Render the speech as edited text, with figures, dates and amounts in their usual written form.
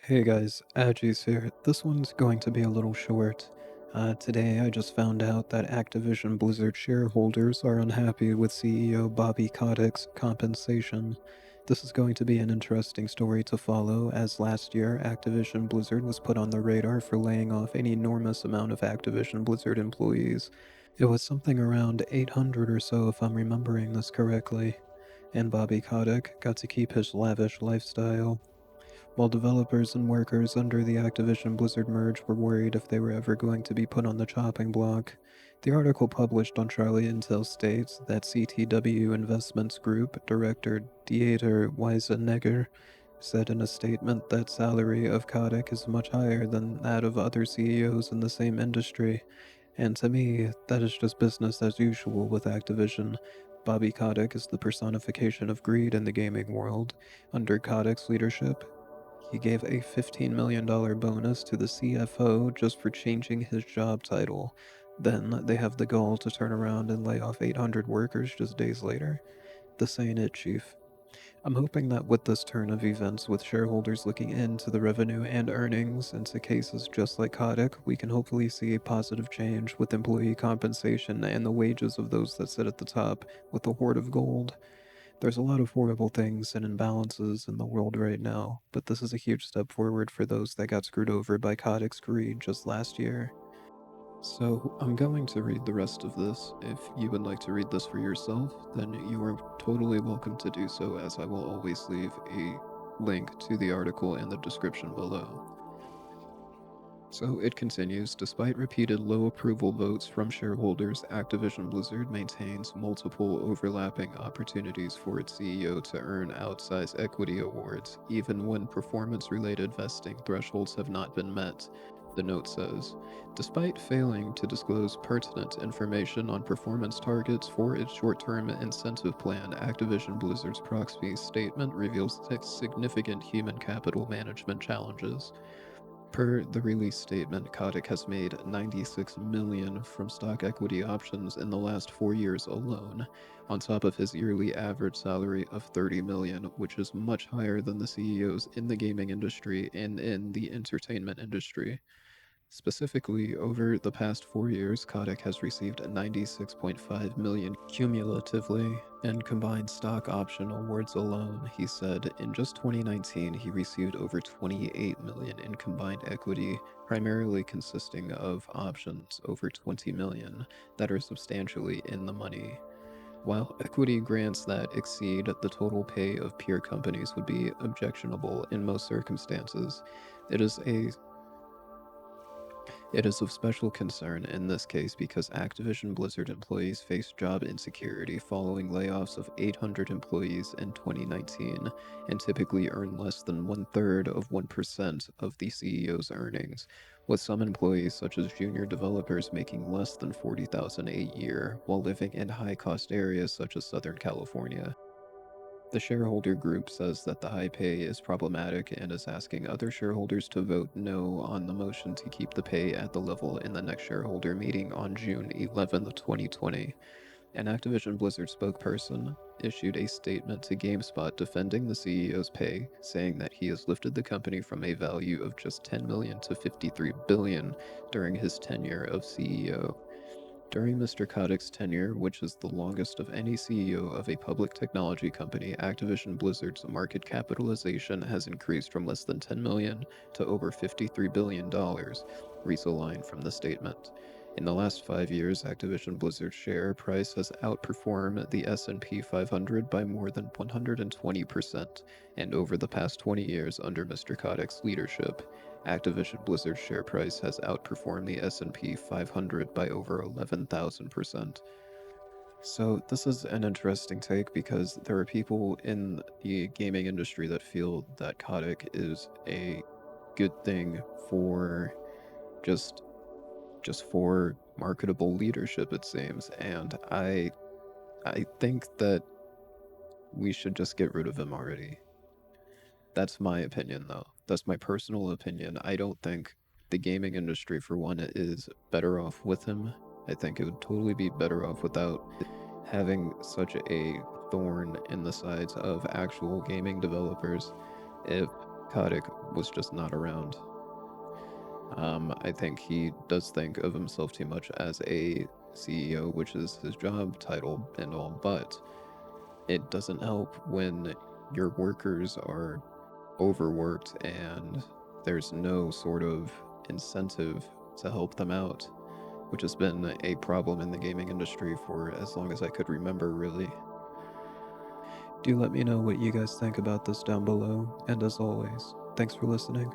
Hey guys, Aggies here. This one's going to be a little short. Today I just found out that Activision Blizzard shareholders are unhappy with CEO Bobby Kotick's compensation. This is going to be an interesting story to follow, as last year Activision Blizzard was put on the radar for laying off an enormous amount of Activision Blizzard employees. It was something around 800 or so if I'm remembering this correctly, and Bobby Kotick got to keep his lavish lifestyle. While developers and workers under the Activision Blizzard merge were worried if they were ever going to be put on the chopping block, the article published on Charlie Intel states that CTW Investments Group director Dieter Weisenegger said in a statement that salary of Kotick is much higher than that of other CEOs in the same industry, and to me, that is just business as usual with Activision. Bobby Kotick is the personification of greed in the gaming world. Under Kotick's leadership, he gave a $15 million bonus to the CFO just for changing his job title. Then they have the gall to turn around and lay off 800 workers just days later. This ain't it, Chief. I'm hoping that with this turn of events, with shareholders looking into the revenue and earnings into cases just like Kotick, we can hopefully see a positive change with employee compensation and the wages of those that sit at the top with the hoard of gold. There's a lot of horrible things and imbalances in the world right now, but this is a huge step forward for those that got screwed over by Kotick's greed just last year. So, I'm going to read the rest of this. If you would like to read this for yourself, then you are totally welcome to do so, as I will always leave a link to the article in the description below. So it continues, despite repeated low approval votes from shareholders, Activision Blizzard maintains multiple overlapping opportunities for its CEO to earn outsized equity awards, even when performance-related vesting thresholds have not been met. The note says, despite failing to disclose pertinent information on performance targets for its short-term incentive plan, Activision Blizzard's proxy statement reveals significant human capital management challenges. Per the release statement, Kotick has made $96 million from stock equity options in the last 4 years alone, on top of his yearly average salary of $30 million, which is much higher than the CEOs in the gaming industry and in the entertainment industry. Specifically, over the past 4 years, Kotick has received $96.5 million cumulatively in combined stock option awards alone. He said in just 2019, he received over $28 million in combined equity, primarily consisting of options over $20 million that are substantially in the money. While equity grants that exceed the total pay of peer companies would be objectionable in most circumstances, it is of special concern in this case because Activision Blizzard employees face job insecurity following layoffs of 800 employees in 2019 and typically earn less than 1/3 of 1% of the CEO's earnings, with some employees such as junior developers making less than $40,000 a year while living in high-cost areas such as Southern California. The shareholder group says that the high pay is problematic and is asking other shareholders to vote no on the motion to keep the pay at the level in the next shareholder meeting on June 11th, 2020. An Activision Blizzard spokesperson issued a statement to GameSpot defending the CEO's pay, saying that he has lifted the company from a value of just $10 million to $53 billion during his tenure of CEO. During Mr. Kotick's tenure, which is the longest of any CEO of a public technology company, Activision Blizzard's market capitalization has increased from less than $10 million to over $53 billion, reads a line from the statement. In the last 5 years, Activision Blizzard's share price has outperformed the S&P 500 by more than 120%, and over the past 20 years under Mr. Kotick's leadership, Activision Blizzard's share price has outperformed the S&P 500 by over 11,000%. So this is an interesting take because there are people in the gaming industry that feel that Kotick is a good thing for just for marketable leadership, it seems, and I think that we should just get rid of him already. That's my opinion, though. That's my personal opinion. I don't think the gaming industry, for one, is better off with him. I think it would totally be better off without having such a thorn in the sides of actual gaming developers. If Kotick was just not around. I think he does think of himself too much as a CEO, which is his job title and all, but it doesn't help when your workers are overworked and there's no sort of incentive to help them out, which has been a problem in the gaming industry for as long as I could remember, really. Do let me know what you guys think about this down below, and as always, thanks for listening.